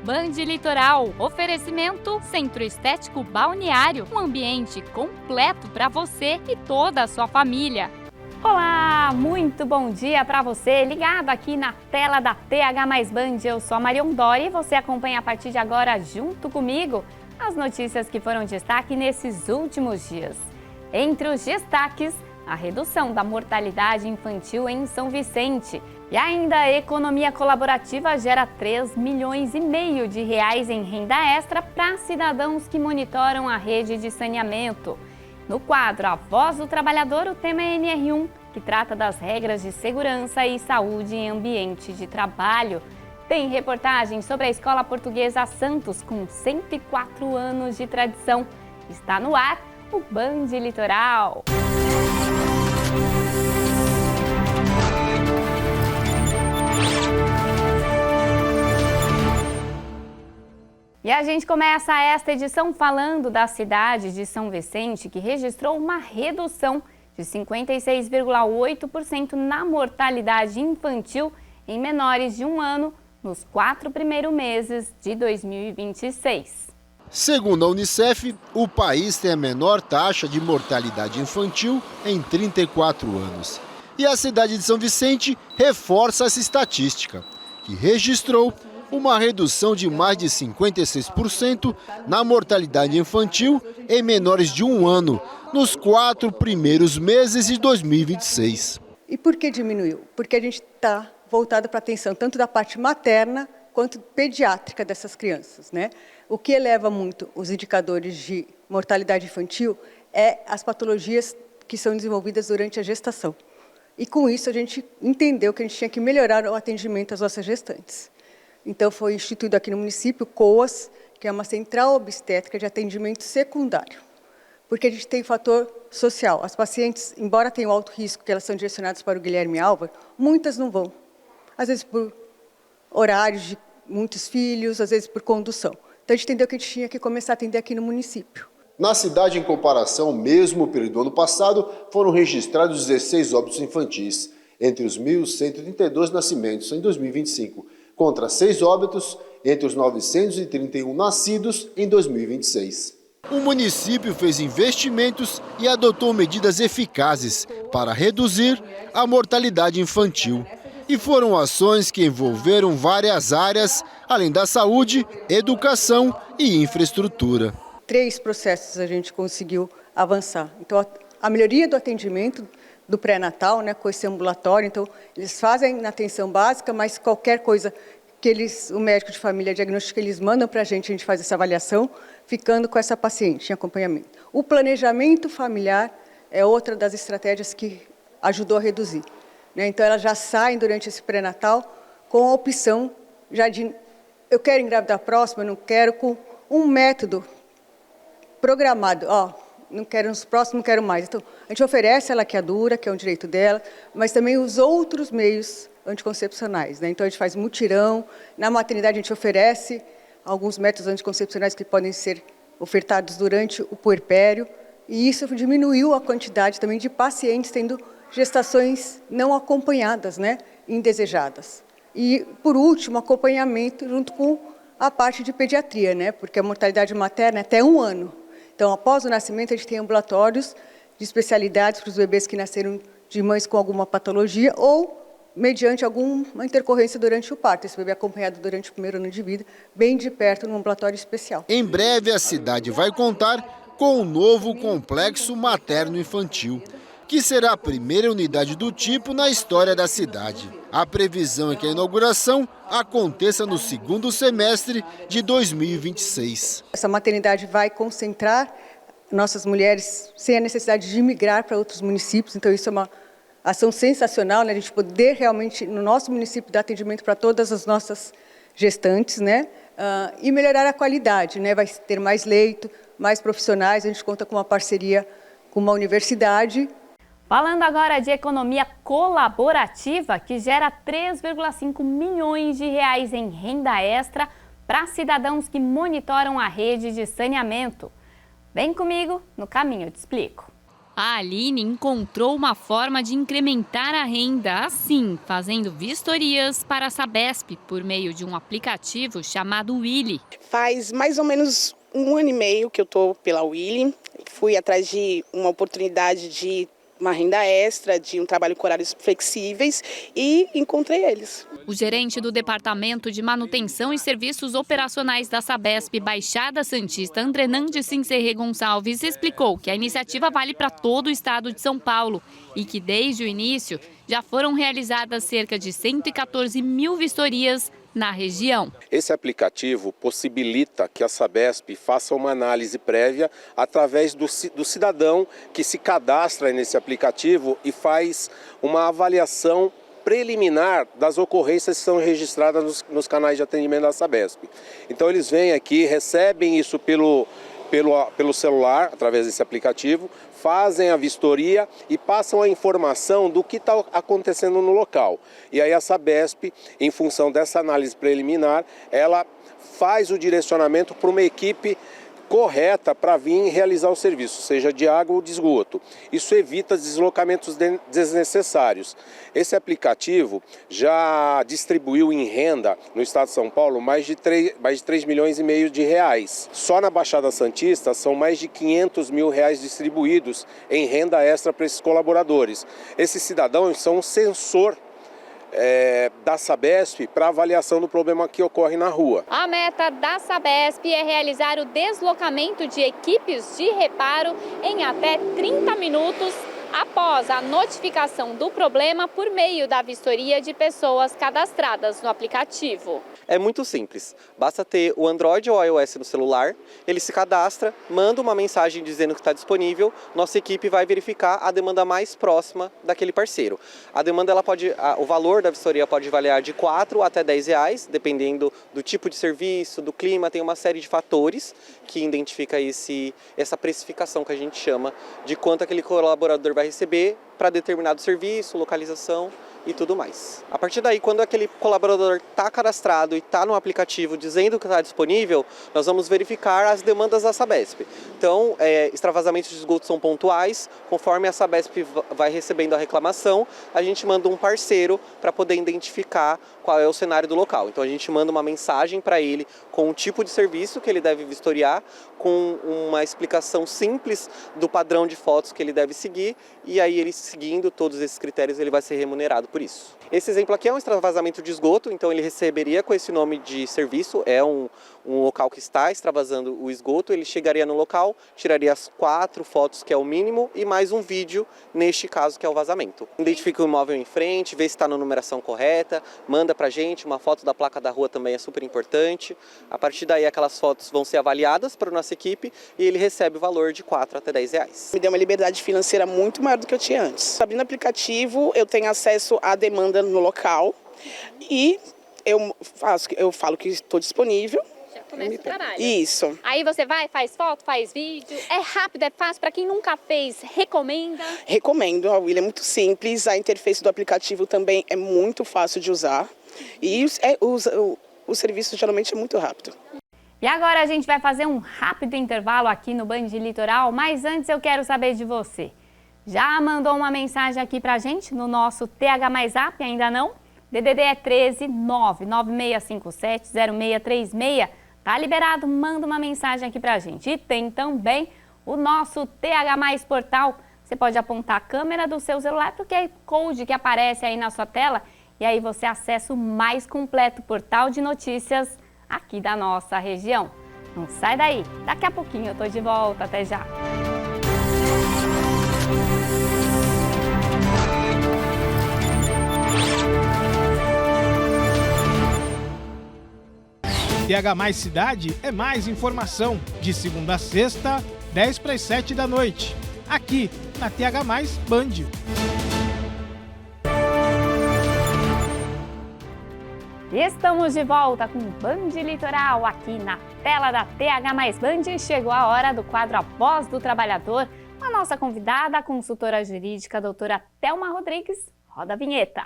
Band Litoral, oferecimento Centro Estético Balneário, um ambiente completo para você e toda a sua família. Olá, muito bom dia para você, ligado aqui na tela da TH Mais Band. Eu sou a Marion Dori e você acompanha a partir de agora, junto comigo, as notícias que foram destaque nesses últimos dias. Entre os destaques, a redução da mortalidade infantil em São Vicente. E ainda a economia colaborativa gera 3,5 milhões de reais em renda extra para cidadãos que monitoram a rede de saneamento. No quadro A Voz do Trabalhador, o tema é NR1, que trata das regras de segurança e saúde em ambiente de trabalho. Tem reportagem sobre a Escola Portuguesa Santos, com 104 anos de tradição. Está no ar o Band Litoral. E a gente começa esta edição falando da cidade de São Vicente, que registrou uma redução de 56,8% na mortalidade infantil em menores de 1 ano nos 4 primeiros meses de 2026. Segundo a Unicef, o país tem a menor taxa de mortalidade infantil em 34 anos. E a cidade de São Vicente reforça essa estatística, que registrou uma redução de mais de 56% na mortalidade infantil em menores de 1 ano, nos 4 primeiros meses de 2026. E por que diminuiu? Porque a gente está voltado para a atenção tanto da parte materna quanto pediátrica dessas crianças, né? O que eleva muito os indicadores de mortalidade infantil é as patologias que são desenvolvidas durante a gestação. E com isso a gente entendeu que a gente tinha que melhorar o atendimento às nossas gestantes. Então, foi instituído aqui no município o COAS, que é uma central obstétrica de atendimento secundário. Porque a gente tem fator social. As pacientes, embora tenham alto risco, que elas são direcionadas para o Guilherme Álvaro, muitas não vão. Às vezes por horários de muitos filhos, às vezes por condução. Então, a gente entendeu que a gente tinha que começar a atender aqui no município. Na cidade, em comparação, mesmo período do ano passado, foram registrados 16 óbitos infantis, entre os 1.132 nascimentos em 2025. Contra 6 óbitos entre os 931 nascidos em 2026. O município fez investimentos e adotou medidas eficazes para reduzir a mortalidade infantil. E foram ações que envolveram várias áreas, além da saúde, educação e infraestrutura. 3 processos a gente conseguiu avançar. Então, a melhoria do atendimento do pré-natal, né, com esse ambulatório. Então, eles fazem na atenção básica, mas qualquer coisa que o médico de família diagnostica, eles mandam para a gente faz essa avaliação, ficando com essa paciente em acompanhamento. O planejamento familiar é outra das estratégias que ajudou a reduzir, né? Então, elas já saem durante esse pré-natal com a opção já de, eu quero engravidar próximo, eu não quero, com um método programado, não quero nos próximos, não quero mais. Então, a gente oferece a laqueadura, que é um direito dela, mas também os outros meios anticoncepcionais, né? Então, a gente faz mutirão. Na maternidade, a gente oferece alguns métodos anticoncepcionais que podem ser ofertados durante o puerpério. E isso diminuiu a quantidade também de pacientes tendo gestações não acompanhadas, né? Indesejadas. E, por último, acompanhamento junto com a parte de pediatria, né? Porque a mortalidade materna é até 1 ano. Então, após o nascimento, a gente tem ambulatórios de especialidades para os bebês que nasceram de mães com alguma patologia ou mediante alguma intercorrência durante o parto. Esse bebê é acompanhado durante o primeiro ano de vida, bem de perto, num ambulatório especial. Em breve, a cidade vai contar com um novo complexo materno-infantil, que será a primeira unidade do tipo na história da cidade. A previsão é que a inauguração aconteça no 2º semestre de 2026. Essa maternidade vai concentrar nossas mulheres sem a necessidade de migrar para outros municípios, então isso é uma ação sensacional, né? A gente poder realmente, no nosso município, dar atendimento para todas as nossas gestantes, né? E melhorar a qualidade, né? Vai ter mais leito, mais profissionais, a gente conta com uma parceria com uma universidade. Falando agora de economia colaborativa, que gera 3,5 milhões de reais em renda extra para cidadãos que monitoram a rede de saneamento. Vem comigo, no caminho eu te explico. A Aline encontrou uma forma de incrementar a renda, assim, fazendo vistorias para a Sabesp por meio de um aplicativo chamado Willy. Faz mais ou menos 1 ano e meio que eu estou pela Willy. Fui atrás de uma oportunidade de uma renda extra, de um trabalho com horários flexíveis e encontrei eles. O gerente do Departamento de Manutenção e Serviços Operacionais da Sabesp Baixada Santista, Andrenande Sincerre Gonçalves, explicou que a iniciativa vale para todo o estado de São Paulo e que desde o início já foram realizadas cerca de 114 mil vistorias na região. Esse aplicativo possibilita que a Sabesp faça uma análise prévia através do cidadão que se cadastra nesse aplicativo e faz uma avaliação preliminar das ocorrências que são registradas nos canais de atendimento da Sabesp. Então eles vêm aqui, recebem isso pelo celular, através desse aplicativo, fazem a vistoria e passam a informação do que está acontecendo no local. E aí a Sabesp, em função dessa análise preliminar, ela faz o direcionamento para uma equipe correta para vir realizar o serviço, seja de água ou de esgoto. Isso evita deslocamentos desnecessários. Esse aplicativo já distribuiu em renda no estado de São Paulo mais de 3 milhões e meio de reais. Só na Baixada Santista são mais de 500 mil reais distribuídos em renda extra para esses colaboradores. Esses cidadãos são um sensor da Sabesp para avaliação do problema que ocorre na rua. A meta da Sabesp é realizar o deslocamento de equipes de reparo em até 30 minutos após a notificação do problema por meio da vistoria de pessoas cadastradas no aplicativo. É muito simples, basta ter o Android ou o iOS no celular, ele se cadastra, manda uma mensagem dizendo que está disponível, nossa equipe vai verificar a demanda mais próxima daquele parceiro. A demanda, o valor da vistoria pode variar de 4 até 10 reais, dependendo do tipo de serviço, do clima, tem uma série de fatores que identifica essa precificação que a gente chama de quanto aquele colaborador vai receber para determinado serviço, localização e tudo mais. A partir daí, quando aquele colaborador está cadastrado e está no aplicativo dizendo que está disponível, nós vamos verificar as demandas da Sabesp. Então, extravasamentos de esgoto são pontuais, conforme a Sabesp vai recebendo a reclamação, a gente manda um parceiro para poder identificar qual é o cenário do local. Então a gente manda uma mensagem para ele com o tipo de serviço que ele deve vistoriar, com uma explicação simples do padrão de fotos que ele deve seguir, e aí ele seguindo todos esses critérios ele vai ser remunerado por isso. Esse exemplo aqui é um extravasamento de esgoto, então ele receberia com esse nome de serviço, é um local que está extravasando o esgoto, ele chegaria no local, tiraria as 4 fotos, que é o mínimo, e mais um vídeo, neste caso, que é o vazamento. Identifica o imóvel em frente, vê se está na numeração correta, manda pra gente, uma foto da placa da rua também é super importante. A partir daí, aquelas fotos vão ser avaliadas para a nossa equipe e ele recebe o valor de 4 até 10 reais. Me deu uma liberdade financeira muito maior do que eu tinha antes. Abrindo o aplicativo, eu tenho acesso à demanda no local e eu falo que estou disponível. Começa o trabalho. Isso. Aí você vai, faz foto, faz vídeo. É rápido, é fácil. Para quem nunca fez, recomenda? Recomendo. A Willy é muito simples. A interface do aplicativo também é muito fácil de usar. E o serviço geralmente é muito rápido. E agora a gente vai fazer um rápido intervalo aqui no Band Litoral. Mas antes eu quero saber de você. Já mandou uma mensagem aqui pra gente no nosso TH Mais App? Ainda não? DDD é 13 99657 0636. Tá liberado? Manda uma mensagem aqui pra gente. E tem também o nosso TH Mais Portal. Você pode apontar a câmera do seu celular para o QR Code que aparece aí na sua tela. E aí você acessa o mais completo portal de notícias aqui da nossa região. Não sai daí. Daqui a pouquinho eu tô de volta. Até já. TH Mais Cidade é mais informação, de segunda a sexta, 10 para as 7 da noite, aqui na TH Mais Band. E estamos de volta com o Band Litoral aqui na tela da TH Mais Band. Chegou a hora do quadro A Voz do Trabalhador, com a nossa convidada, a consultora jurídica, a doutora Thelma Rodrigues. Roda a vinheta.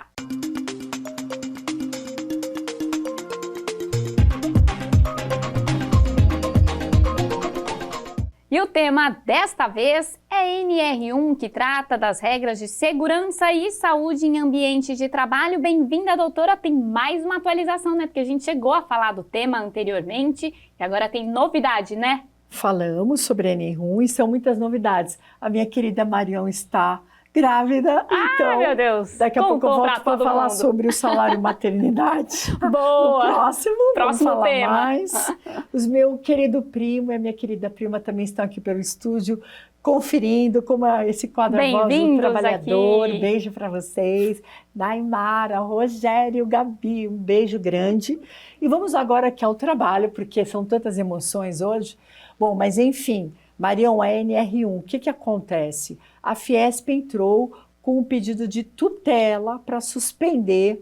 E o tema desta vez é NR1, que trata das regras de segurança e saúde em ambiente de trabalho. Bem-vinda, doutora. Tem mais uma atualização, né? Porque a gente chegou a falar do tema anteriormente e agora tem novidade, né? Falamos sobre NR1 e são muitas novidades. A minha querida Marion está grávida, então meu Deus. daqui a pouco eu volto para falar sobre o salário maternidade. Boa! No próximo vamos falar tema. mais. Os meu querido primo e a minha querida prima também estão aqui pelo estúdio, conferindo como esse quadro A Voz do Trabalhador. Aqui. Beijo para vocês. Naimara, Rogério, Gabi, um beijo grande. E vamos agora aqui ao trabalho, porque são tantas emoções hoje. Bom, mas enfim, Marion, a NR1, o que acontece? A Fiesp entrou com um pedido de tutela para suspender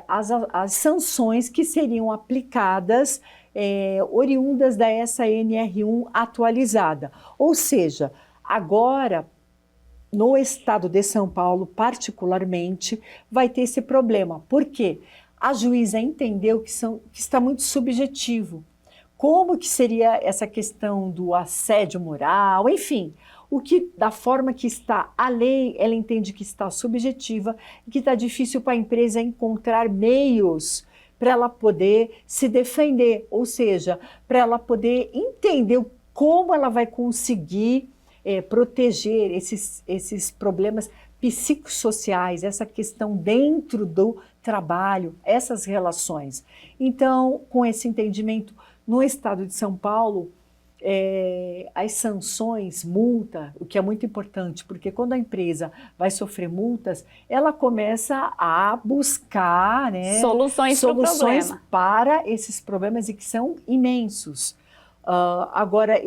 as sanções que seriam aplicadas oriundas dessa NR1 atualizada. Ou seja, agora, no estado de São Paulo, particularmente, vai ter esse problema. Por quê? A juíza entendeu que está muito subjetivo. Como que seria essa questão do assédio moral, enfim, da forma que está a lei, ela entende que está subjetiva e que está difícil para a empresa encontrar meios para ela poder se defender, ou seja, para ela poder entender como ela vai conseguir proteger esses problemas psicossociais, essa questão dentro do trabalho, essas relações. Então, com esse entendimento, no estado de São Paulo, as sanções, multa, o que é muito importante, porque quando a empresa vai sofrer multas, ela começa a buscar soluções para esses problemas e que são imensos. Agora,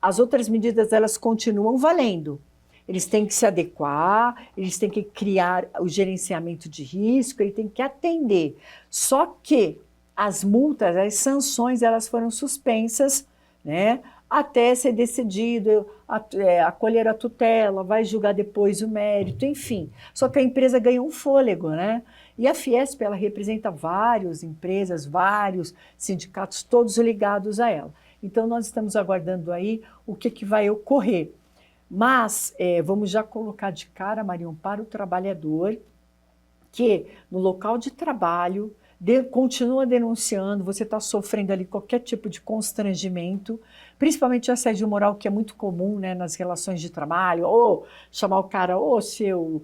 as outras medidas, elas continuam valendo. Eles têm que se adequar, eles têm que criar o gerenciamento de risco, eles têm que atender. Só que as multas, as sanções, elas foram suspensas, né, até ser decidido, acolher a tutela, vai julgar depois o mérito, enfim. Só que a empresa ganhou um fôlego, né? E a Fiesp, ela representa várias empresas, vários sindicatos, todos ligados a ela. Então, nós estamos aguardando aí o que vai ocorrer. Mas vamos já colocar de cara, Marion, para o trabalhador, que no local de trabalho, continua denunciando, você está sofrendo ali qualquer tipo de constrangimento, principalmente assédio moral, que é muito comum, né, nas relações de trabalho, ou chamar o cara, ô seu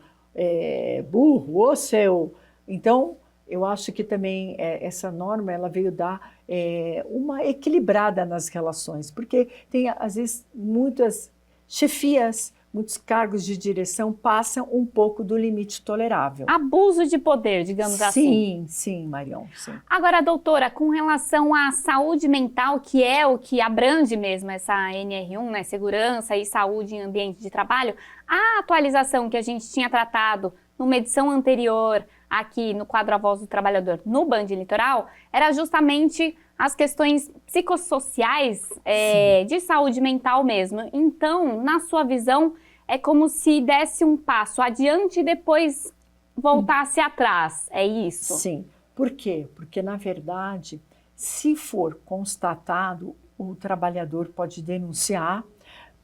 burro, ô seu... Então, eu acho que também essa norma ela veio dar uma equilibrada nas relações, porque tem, às vezes, muitas chefias, muitos cargos de direção passam um pouco do limite tolerável. Abuso de poder, digamos assim. Sim, Marion. Sim. Agora, doutora, com relação à saúde mental, que é o que abrange mesmo essa NR1, né, segurança e saúde em ambiente de trabalho, a atualização que a gente tinha tratado numa edição anterior, aqui no quadro A Voz do Trabalhador, no Band Litoral, era justamente as questões psicossociais de saúde mental mesmo. Então, na sua visão, é como se desse um passo adiante e depois voltasse atrás, é isso? Sim. Por quê? Porque, na verdade, se for constatado, o trabalhador pode denunciar,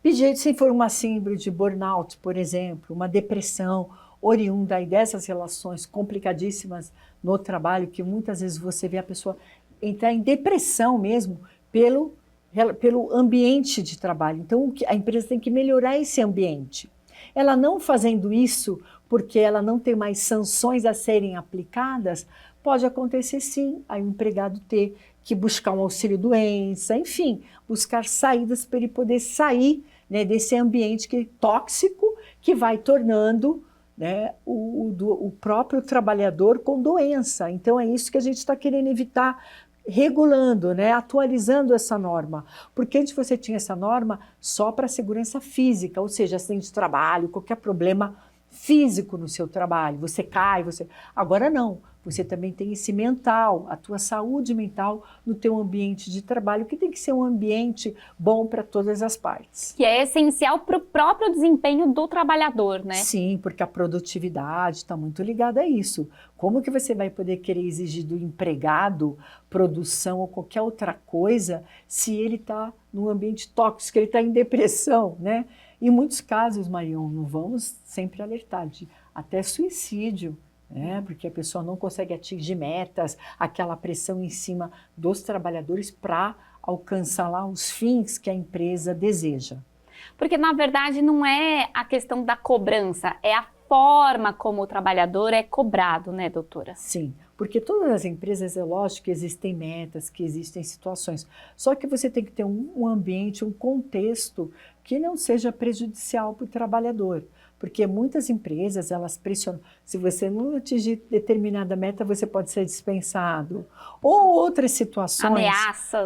pedir, se for uma síndrome de burnout, por exemplo, uma depressão oriunda aí dessas relações complicadíssimas no trabalho, que muitas vezes você vê a pessoa entrar em depressão mesmo pelo ambiente de trabalho. Então, a empresa tem que melhorar esse ambiente. Ela não fazendo isso porque ela não tem mais sanções a serem aplicadas, pode acontecer sim, aí o empregado ter que buscar um auxílio-doença, enfim, buscar saídas para ele poder sair, né, desse ambiente tóxico que vai tornando, né, o próprio trabalhador com doença. Então é isso que a gente está querendo evitar, regulando, né, atualizando essa norma. Porque antes você tinha essa norma só para segurança física, ou seja, acidente de trabalho, qualquer problema físico no seu trabalho, você cai, Agora não, você também tem esse mental, a tua saúde mental no teu ambiente de trabalho, que tem que ser um ambiente bom para todas as partes. Que é essencial para o próprio desempenho do trabalhador, né? Sim, porque a produtividade está muito ligada a isso. Como que você vai poder querer exigir do empregado produção ou qualquer outra coisa se ele está num ambiente tóxico, ele está em depressão, né? Em muitos casos, Marion, não vamos sempre alertar de até suicídio, né? Porque a pessoa não consegue atingir metas, aquela pressão em cima dos trabalhadores para alcançar lá os fins que a empresa deseja. Porque, na verdade, não é a questão da cobrança, é a forma como o trabalhador é cobrado, né, doutora? Sim, porque todas as empresas, é lógico que existem metas, que existem situações, só que você tem que ter um ambiente, um contexto que não seja prejudicial para o trabalhador, porque muitas empresas, elas pressionam, se você não atingir determinada meta, você pode ser dispensado, ou outras situações,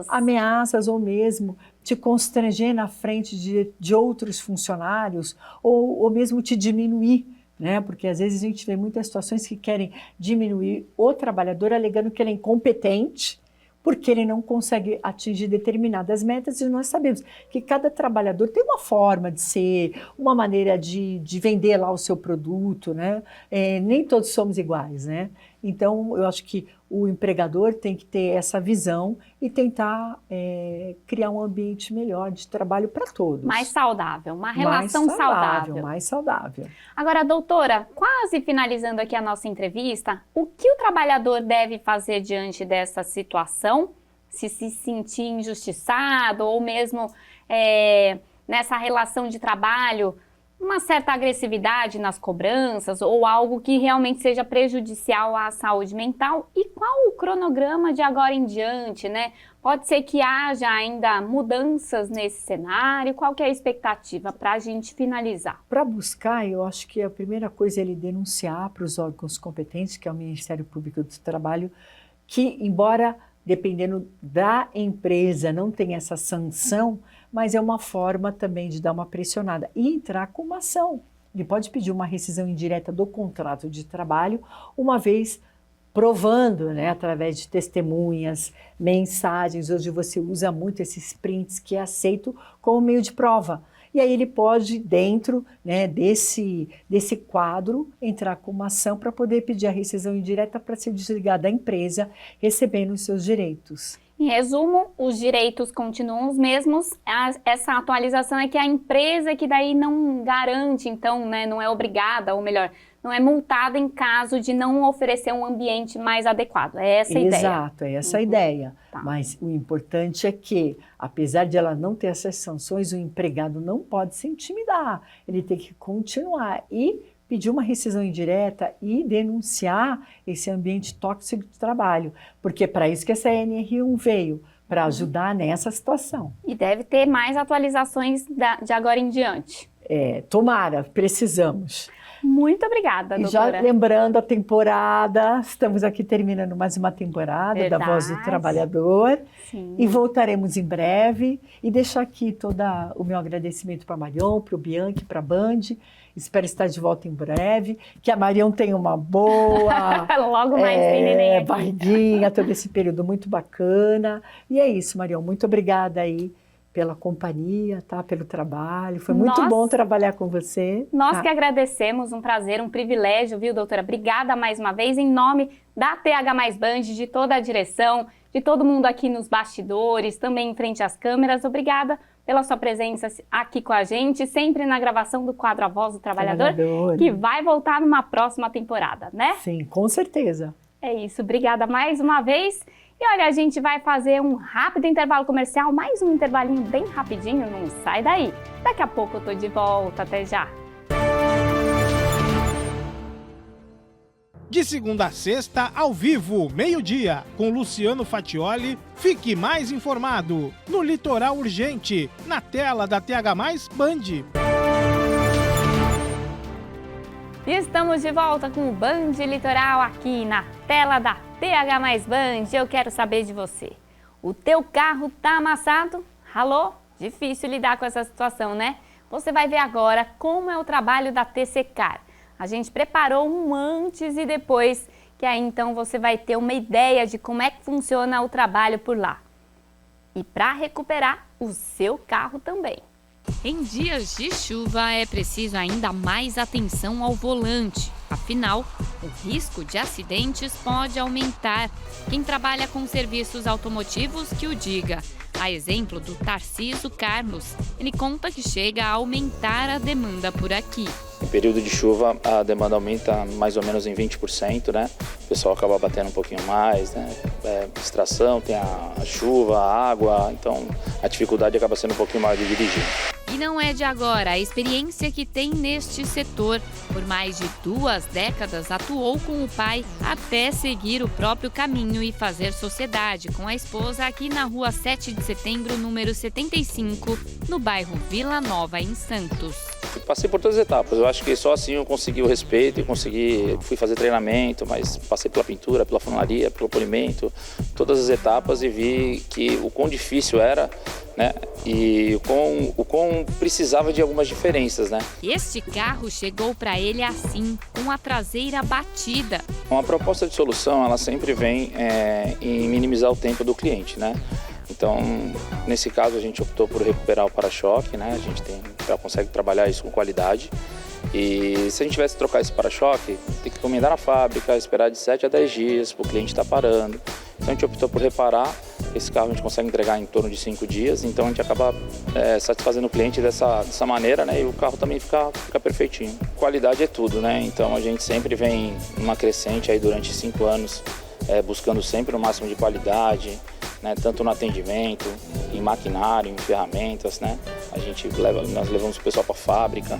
ameaças ou mesmo te constranger na frente de outros funcionários, ou mesmo te diminuir, né? Porque às vezes a gente vê muitas situações que querem diminuir o trabalhador alegando que ele é incompetente porque ele não consegue atingir determinadas metas, e nós sabemos que cada trabalhador tem uma forma de ser, uma maneira de vender lá o seu produto, né? Nem todos somos iguais, né? Então, eu acho que o empregador tem que ter essa visão e tentar criar um ambiente melhor de trabalho para todos. Mais saudável, uma relação saudável. Mais saudável. Agora, doutora, quase finalizando aqui a nossa entrevista, o que o trabalhador deve fazer diante dessa situação? Se sentir injustiçado ou mesmo nessa relação de trabalho, uma certa agressividade nas cobranças ou algo que realmente seja prejudicial à saúde mental? E qual o cronograma de agora em diante, né? Pode ser que haja ainda mudanças nesse cenário? Qual que é a expectativa para a gente finalizar? Para buscar, eu acho que a primeira coisa é ele denunciar para os órgãos competentes, que é o Ministério Público do Trabalho, que embora dependendo da empresa não tenha essa sanção, mas é uma forma também de dar uma pressionada e entrar com uma ação. Ele pode pedir uma rescisão indireta do contrato de trabalho, uma vez provando, né, através de testemunhas, mensagens. Hoje você usa muito esses prints que é aceito como meio de prova. E aí ele pode, dentro, né, desse quadro, entrar com uma ação para poder pedir a rescisão indireta para ser desligado da empresa, recebendo os seus direitos. Em resumo, os direitos continuam os mesmos, essa atualização é que a empresa que daí não garante, então, né, não é obrigada, ou melhor, não é multada em caso de não oferecer um ambiente mais adequado. É essa a ideia. Exato, é essa a ideia. Tá. Mas o importante é que, apesar de ela não ter essas sanções, o empregado não pode se intimidar. Ele tem que continuar e pedir uma rescisão indireta e denunciar esse ambiente tóxico de trabalho. Porque é para isso que essa NR1 veio, para ajudar nessa situação. E deve ter mais atualizações de agora em diante. Tomara, precisamos. Muito obrigada, doutora. E já lembrando a temporada, estamos aqui terminando mais uma temporada da Voz do Trabalhador. Sim. E voltaremos em breve. E deixar aqui todo o meu agradecimento para a Marion, para o Bianchi, para a Band. Espero estar de volta em breve. Que a Marion tenha uma boa logo mais tem neném aqui. Barriguinha, todo esse período muito bacana. E é isso, Marion. Muito obrigada aí pela companhia, tá? Pelo trabalho. Foi muito bom trabalhar com você. Nós que agradecemos, um prazer, um privilégio, viu, doutora? Obrigada mais uma vez, em nome da TH+ Band, de toda a direção, de todo mundo aqui nos bastidores, também em frente às câmeras. Obrigada pela sua presença aqui com a gente, sempre na gravação do quadro A Voz do Trabalhador, que vai voltar numa próxima temporada, né? Sim, com certeza. É isso, obrigada mais uma vez. E olha, a gente vai fazer um rápido intervalo comercial, mais um intervalinho bem rapidinho, não sai daí. Daqui a pouco eu tô de volta, até já. De segunda a sexta, ao vivo, meio-dia, com Luciano Fatioli, fique mais informado no Litoral Urgente, na tela da TH+ Band. E estamos de volta com o Band Litoral aqui na tela da TH+ Band. Eu quero saber de você. O teu carro tá amassado? Alô? Difícil lidar com essa situação, né? Você vai ver agora como é o trabalho da TC Car. A gente preparou um antes e depois que aí então você vai ter uma ideia de como é que funciona o trabalho por lá. E para recuperar o seu carro também. Em dias de chuva é preciso ainda mais atenção ao volante. Afinal, o risco de acidentes pode aumentar. Quem trabalha com serviços automotivos que o diga. A exemplo do Tarcísio Carlos, ele conta que chega a aumentar a demanda por aqui. Em período de chuva, a demanda aumenta mais ou menos em 20%, né? O pessoal acaba batendo um pouquinho mais, né? Distração, tem a chuva, a água, então a dificuldade acaba sendo um pouquinho maior de dirigir. E não é de agora a experiência que tem neste setor. Por mais de 2 décadas atuou com o pai até seguir o próprio caminho e fazer sociedade com a esposa aqui na rua 7 de setembro, número 75, no bairro Vila Nova, em Santos. Passei por todas as etapas, eu acho que só assim eu consegui o respeito e fui fazer treinamento, mas passei pela pintura, pela funilaria, pelo polimento, todas as etapas e vi que o quão difícil era, né? E o quão precisava de algumas diferenças, né? Este carro chegou para ele assim, com a traseira batida. Uma proposta de solução, ela sempre vem em minimizar o tempo do cliente, né? Então, nesse caso, a gente optou por recuperar o para-choque, né? A gente já consegue trabalhar isso com qualidade. E se a gente tivesse que trocar esse para-choque, tem que encomendar na fábrica, esperar de 7 a 10 dias para o cliente estar parando. Então, a gente optou por reparar. Esse carro a gente consegue entregar em torno de 5 dias, então a gente acaba satisfazendo o cliente dessa maneira, né? E o carro também fica perfeitinho. Qualidade é tudo, né? Então, a gente sempre vem numa crescente aí durante 5 anos, buscando sempre o máximo de qualidade, né, tanto no atendimento, em maquinário, em ferramentas, né? Nós levamos o pessoal para a fábrica.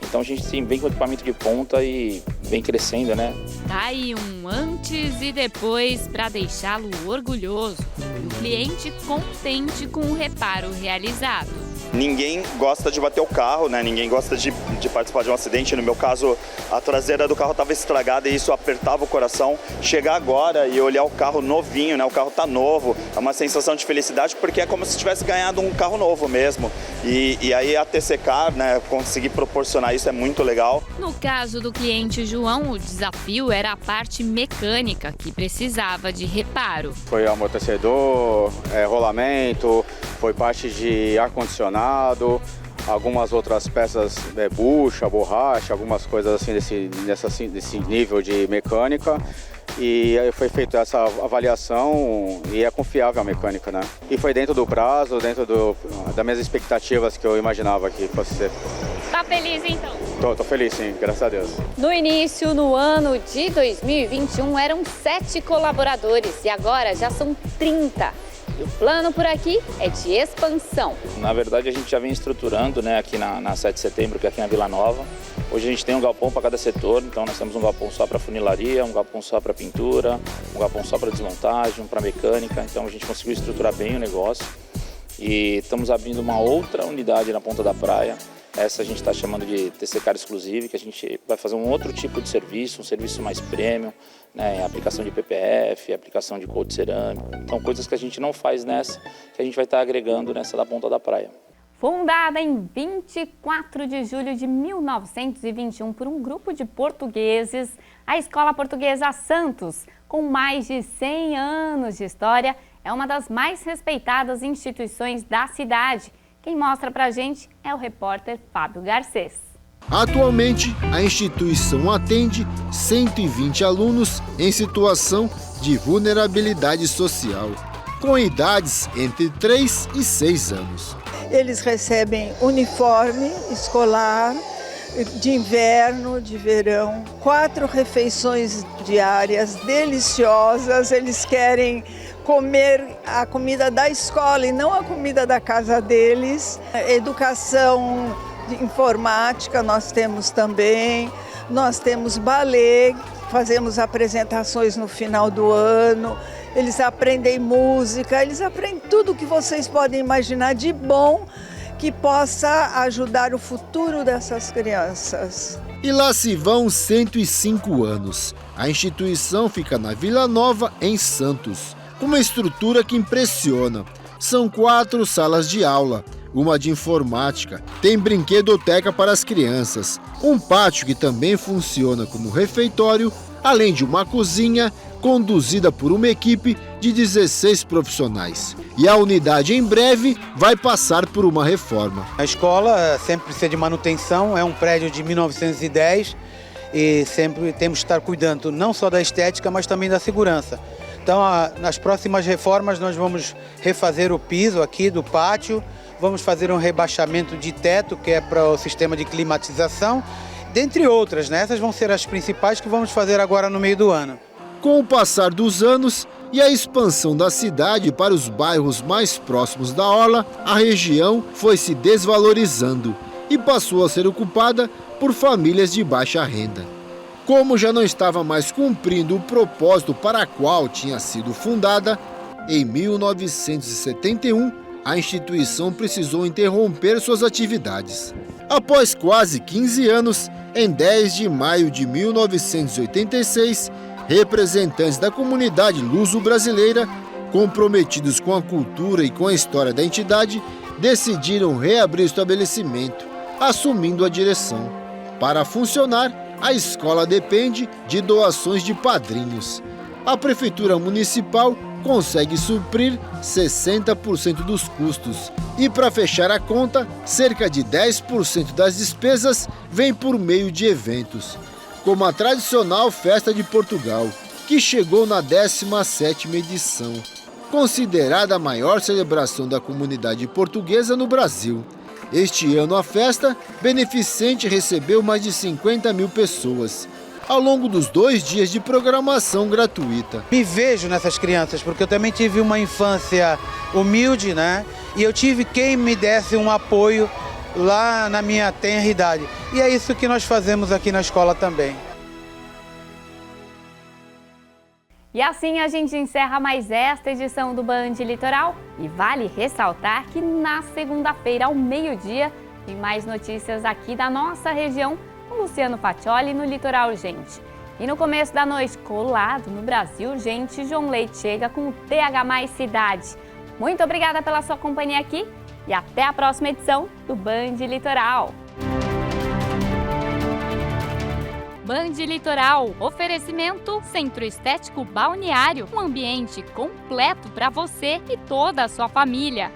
Então a gente vem com equipamento de ponta e vem crescendo, né? Tá aí um antes e depois para deixá-lo orgulhoso e o cliente contente com o reparo realizado. Ninguém gosta de bater o carro, né? Ninguém gosta de participar de um acidente. No meu caso, a traseira do carro estava estragada e isso apertava o coração. Chegar agora e olhar o carro novinho, né? O carro tá novo, é uma sensação de felicidade porque é como se tivesse ganhado um carro novo mesmo. E aí a TC Car, né? Conseguir proporcionar isso é muito legal. No caso do cliente João, o desafio era a parte mecânica que precisava de reparo. Foi amortecedor, rolamento, foi parte de ar-condicionado, algumas outras peças, bucha, borracha, algumas coisas assim desse nível de mecânica. E aí foi feita essa avaliação e é confiável a mecânica, né? E foi dentro do prazo, dentro das minhas expectativas que eu imaginava que fosse ser. Tá feliz então? Tô feliz sim, graças a Deus. No início, no ano de 2021, eram 7 colaboradores e agora já são 30. E o plano por aqui é de expansão. Na verdade, a gente já vem estruturando, né, aqui na 7 de setembro, que é aqui na Vila Nova. Hoje a gente tem um galpão para cada setor, então nós temos um galpão só para funilaria, um galpão só para pintura, um galpão só para desmontagem, um para mecânica. Então a gente conseguiu estruturar bem o negócio e estamos abrindo uma outra unidade na Ponta da Praia. Essa a gente está chamando de TC Car Exclusive, que a gente vai fazer um outro tipo de serviço, um serviço mais premium, né, aplicação de PPF, aplicação de couro de cerâmica. Então, coisas que a gente não faz nessa, que a gente vai estar agregando nessa da Ponta da Praia. Fundada em 24 de julho de 1921 por um grupo de portugueses, a Escola Portuguesa Santos, com mais de 100 anos de história, é uma das mais respeitadas instituições da cidade. Quem mostra pra gente é o repórter Fábio Garcês. Atualmente, a instituição atende 120 alunos em situação de vulnerabilidade social, com idades entre 3 e 6 anos. Eles recebem uniforme escolar de inverno, de verão, 4 refeições diárias deliciosas. Eles querem comer a comida da escola e não a comida da casa deles. Educação de informática nós temos também, nós temos balé, fazemos apresentações no final do ano, eles aprendem música, eles aprendem tudo que vocês podem imaginar de bom que possa ajudar o futuro dessas crianças. E lá se vão 105 anos. A instituição fica na Vila Nova, em Santos. Uma estrutura que impressiona. São 4 salas de aula, uma de informática, tem brinquedoteca para as crianças, um pátio que também funciona como refeitório, além de uma cozinha conduzida por uma equipe de 16 profissionais. E a unidade em breve vai passar por uma reforma. A escola sempre precisa de manutenção, é um prédio de 1910 e sempre temos que estar cuidando não só da estética, mas também da segurança. Então, nas próximas reformas nós vamos refazer o piso aqui do pátio, vamos fazer um rebaixamento de teto, que é para o sistema de climatização, dentre outras, né? Essas vão ser as principais que vamos fazer agora no meio do ano. Com o passar dos anos e a expansão da cidade para os bairros mais próximos da orla, a região foi se desvalorizando e passou a ser ocupada por famílias de baixa renda. Como já não estava mais cumprindo o propósito para qual tinha sido fundada, em 1971, a instituição precisou interromper suas atividades. Após quase 15 anos, em 10 de maio de 1986, representantes da comunidade luso-brasileira, comprometidos com a cultura e com a história da entidade, decidiram reabrir o estabelecimento, assumindo a direção. Para funcionar, a escola depende de doações de padrinhos. A Prefeitura Municipal consegue suprir 60% dos custos. E para fechar a conta, cerca de 10% das despesas vem por meio de eventos, como a tradicional Festa de Portugal, que chegou na 17ª edição, considerada a maior celebração da comunidade portuguesa no Brasil. Este ano a festa beneficente recebeu mais de 50 mil pessoas, ao longo dos 2 dias de programação gratuita. Me vejo nessas crianças, porque eu também tive uma infância humilde, né? E eu tive quem me desse um apoio lá na minha tenra idade. E é isso que nós fazemos aqui na escola também. E assim a gente encerra mais esta edição do Band Litoral. E vale ressaltar que na segunda-feira, ao meio-dia, tem mais notícias aqui da nossa região, com Luciano Fatioli no Litoral Urgente. E no começo da noite, colado no Brasil Urgente, João Leite chega com o TH+ Cidade. Muito obrigada pela sua companhia aqui e até a próxima edição do Band Litoral. Band Litoral, oferecimento Centro Estético Balneário, um ambiente completo para você e toda a sua família.